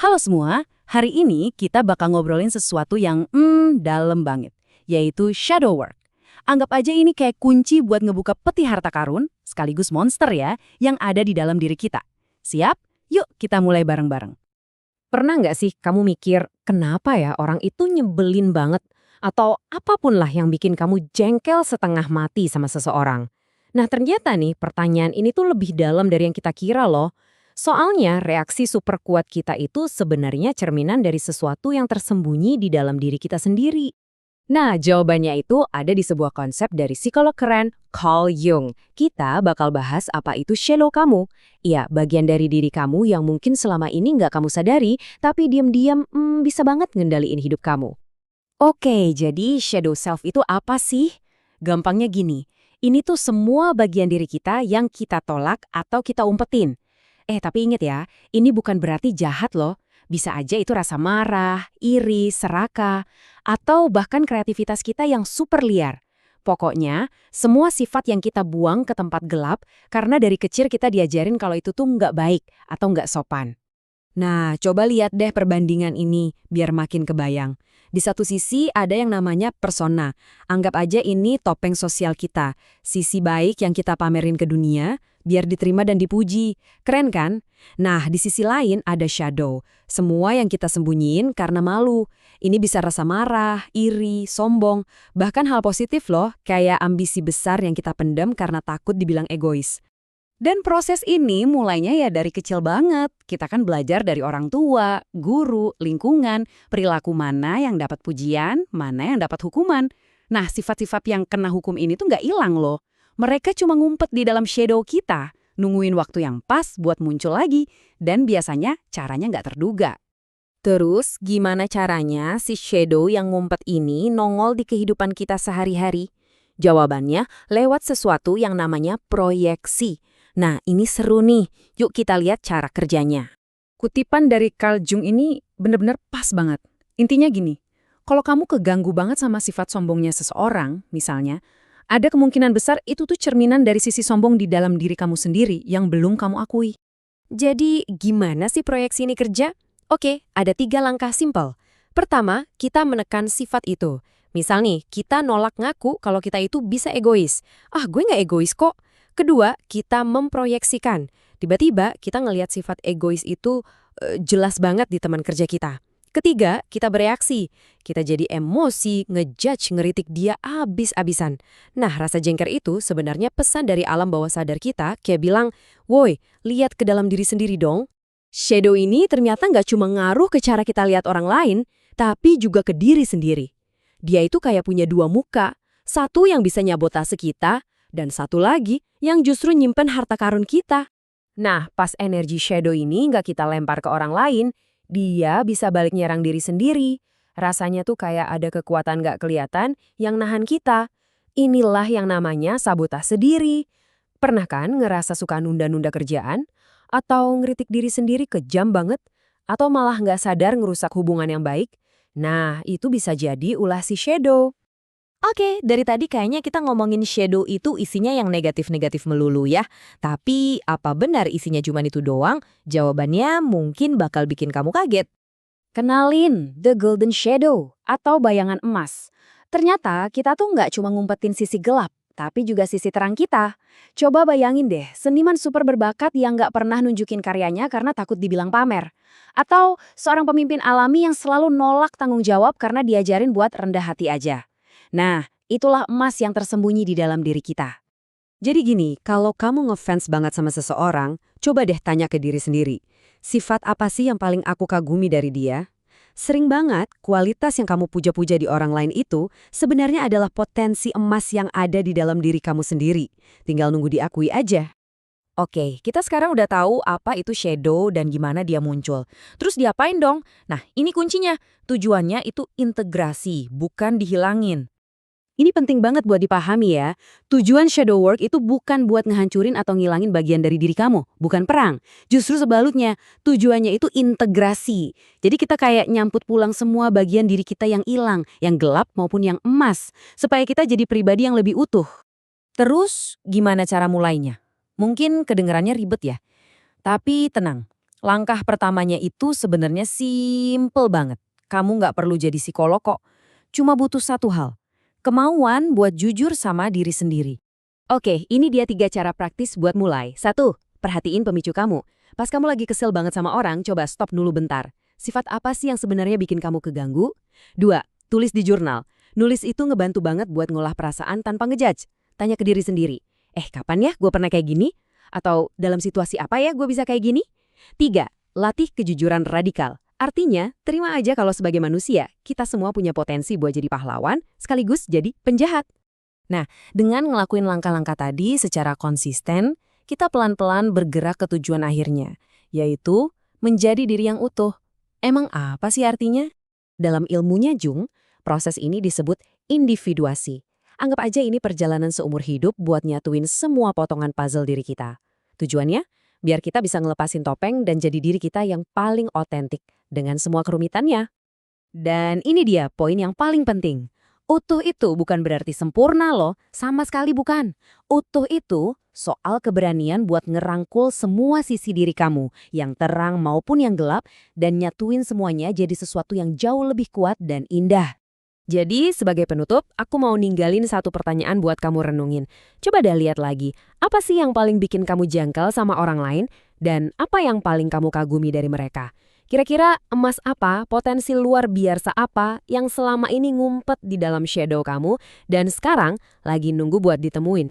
Halo semua, hari ini kita bakal ngobrolin sesuatu yang dalam banget, yaitu shadow work. Anggap aja ini kayak kunci buat ngebuka peti harta karun, sekaligus monster ya, yang ada di dalam diri kita. Siap? Yuk kita mulai bareng-bareng. Pernah nggak sih kamu mikir, kenapa ya orang itu nyebelin banget? Atau apapun lah yang bikin kamu jengkel setengah mati sama seseorang. Nah ternyata nih pertanyaan ini tuh lebih dalam dari yang kita kira loh. Soalnya reaksi super kuat kita itu sebenarnya cerminan dari sesuatu yang tersembunyi di dalam diri kita sendiri. Nah, jawabannya itu ada di sebuah konsep dari psikolog keren, Carl Jung. Kita bakal bahas apa itu shadow kamu. Iya, bagian dari diri kamu yang mungkin selama ini nggak kamu sadari, tapi diam-diam bisa banget ngendaliin hidup kamu. Oke, jadi shadow self itu apa sih? Gampangnya gini, ini tuh semua bagian diri kita yang kita tolak atau kita umpetin. Tapi inget ya, ini bukan berarti jahat loh. Bisa aja itu rasa marah, iri, serakah, atau bahkan kreativitas kita yang super liar. Pokoknya, semua sifat yang kita buang ke tempat gelap karena dari kecil kita diajarin kalau itu tuh nggak baik atau nggak sopan. Nah, coba lihat deh perbandingan ini, biar makin kebayang. Di satu sisi ada yang namanya persona. Anggap aja ini topeng sosial kita. Sisi baik yang kita pamerin ke dunia, biar diterima dan dipuji. Keren kan? Nah, di sisi lain ada shadow. Semua yang kita sembunyiin karena malu. Ini bisa rasa marah, iri, sombong. Bahkan hal positif loh, kayak ambisi besar yang kita pendam karena takut dibilang egois. Dan proses ini mulainya ya dari kecil banget. Kita kan belajar dari orang tua, guru, lingkungan, perilaku mana yang dapat pujian, mana yang dapat hukuman. Nah, sifat-sifat yang kena hukum ini tuh nggak hilang loh. Mereka cuma ngumpet di dalam shadow kita, nungguin waktu yang pas buat muncul lagi, dan biasanya caranya nggak terduga. Terus, gimana caranya si shadow yang ngumpet ini nongol di kehidupan kita sehari-hari? Jawabannya lewat sesuatu yang namanya proyeksi. Nah, ini seru nih. Yuk kita lihat cara kerjanya. Kutipan dari Carl Jung ini bener-bener pas banget. Intinya gini, kalau kamu keganggu banget sama sifat sombongnya seseorang, misalnya, ada kemungkinan besar itu tuh cerminan dari sisi sombong di dalam diri kamu sendiri yang belum kamu akui. Jadi, gimana sih proyeksi ini kerja? Oke, ada 3 langkah simpel. Pertama, kita menekan sifat itu. Misal nih, kita nolak ngaku kalau kita itu bisa egois. Ah, gue nggak egois kok. Kedua, kita memproyeksikan. Tiba-tiba kita ngelihat sifat egois itu jelas banget di teman kerja kita. Ketiga, kita bereaksi. Kita jadi emosi, ngejudge, ngeritik dia abis-abisan. Nah, rasa jengker itu sebenarnya pesan dari alam bawah sadar kita kayak bilang, "Woi, lihat ke dalam diri sendiri dong." Shadow ini ternyata nggak cuma ngaruh ke cara kita lihat orang lain, tapi juga ke diri sendiri. Dia itu kayak punya 2 muka. Satu yang bisa nyabotase kita, dan satu lagi yang justru nyimpen harta karun kita. Nah, pas energi shadow ini nggak kita lempar ke orang lain, dia bisa balik nyerang diri sendiri. Rasanya tuh kayak ada kekuatan nggak kelihatan yang nahan kita. Inilah yang namanya sabotase diri. Pernah kan ngerasa suka nunda-nunda kerjaan? Atau ngeritik diri sendiri kejam banget? Atau malah nggak sadar ngerusak hubungan yang baik? Nah, itu bisa jadi ulah si shadow. Oke, dari tadi kayaknya kita ngomongin shadow itu isinya yang negatif-negatif melulu ya. Tapi apa benar isinya cuma itu doang? Jawabannya mungkin bakal bikin kamu kaget. Kenalin, The Golden Shadow atau bayangan emas. Ternyata kita tuh nggak cuma ngumpetin sisi gelap, tapi juga sisi terang kita. Coba bayangin deh, seniman super berbakat yang nggak pernah nunjukin karyanya karena takut dibilang pamer. Atau seorang pemimpin alami yang selalu nolak tanggung jawab karena diajarin buat rendah hati aja. Nah, itulah emas yang tersembunyi di dalam diri kita. Jadi gini, kalau kamu ngefans banget sama seseorang, coba deh tanya ke diri sendiri. Sifat apa sih yang paling aku kagumi dari dia? Sering banget, kualitas yang kamu puja-puja di orang lain itu sebenarnya adalah potensi emas yang ada di dalam diri kamu sendiri. Tinggal nunggu diakui aja. Oke, kita sekarang udah tahu apa itu shadow dan gimana dia muncul. Terus diapain dong? Nah, ini kuncinya. Tujuannya itu integrasi, bukan dihilangin. Ini penting banget buat dipahami ya. Tujuan shadow work itu bukan buat ngehancurin atau ngilangin bagian dari diri kamu. Bukan perang. Justru sebaliknya, tujuannya itu integrasi. Jadi kita kayak nyamput pulang semua bagian diri kita yang hilang, yang gelap maupun yang emas. Supaya kita jadi pribadi yang lebih utuh. Terus, gimana cara mulainya? Mungkin kedengarannya ribet ya. Tapi tenang. Langkah pertamanya itu sebenarnya simple banget. Kamu nggak perlu jadi psikolog kok. Cuma butuh satu hal. Kemauan buat jujur sama diri sendiri. Oke, ini dia 3 cara praktis buat mulai. 1. Perhatiin pemicu kamu. Pas kamu lagi kesel banget sama orang, coba stop dulu bentar. Sifat apa sih yang sebenarnya bikin kamu keganggu? 2. Tulis di jurnal. Nulis itu ngebantu banget buat ngolah perasaan tanpa ngejudge. Tanya ke diri sendiri, kapan ya gue pernah kayak gini? Atau dalam situasi apa ya gue bisa kayak gini? 3. Latih kejujuran radikal. Artinya, terima aja kalau sebagai manusia, kita semua punya potensi buat jadi pahlawan, sekaligus jadi penjahat. Dengan ngelakuin langkah-langkah tadi secara konsisten, kita pelan-pelan bergerak ke tujuan akhirnya, yaitu menjadi diri yang utuh. Emang apa sih artinya? Dalam ilmunya Jung, proses ini disebut individuasi. Anggap aja ini perjalanan seumur hidup buat nyatuin semua potongan puzzle diri kita. Tujuannya? Biar kita bisa ngelepasin topeng dan jadi diri kita yang paling otentik dengan semua kerumitannya. Dan ini dia poin yang paling penting. Utuh itu bukan berarti sempurna loh, sama sekali bukan. Utuh itu soal keberanian buat ngerangkul semua sisi diri kamu, yang terang maupun yang gelap, dan nyatuin semuanya jadi sesuatu yang jauh lebih kuat dan indah. Jadi, sebagai penutup, aku mau ninggalin satu pertanyaan buat kamu renungin. Coba dah lihat lagi, apa sih yang paling bikin kamu janggal sama orang lain, dan apa yang paling kamu kagumi dari mereka? Kira-kira emas apa, potensi luar biasa apa yang selama ini ngumpet di dalam shadow kamu dan sekarang lagi nunggu buat ditemuin?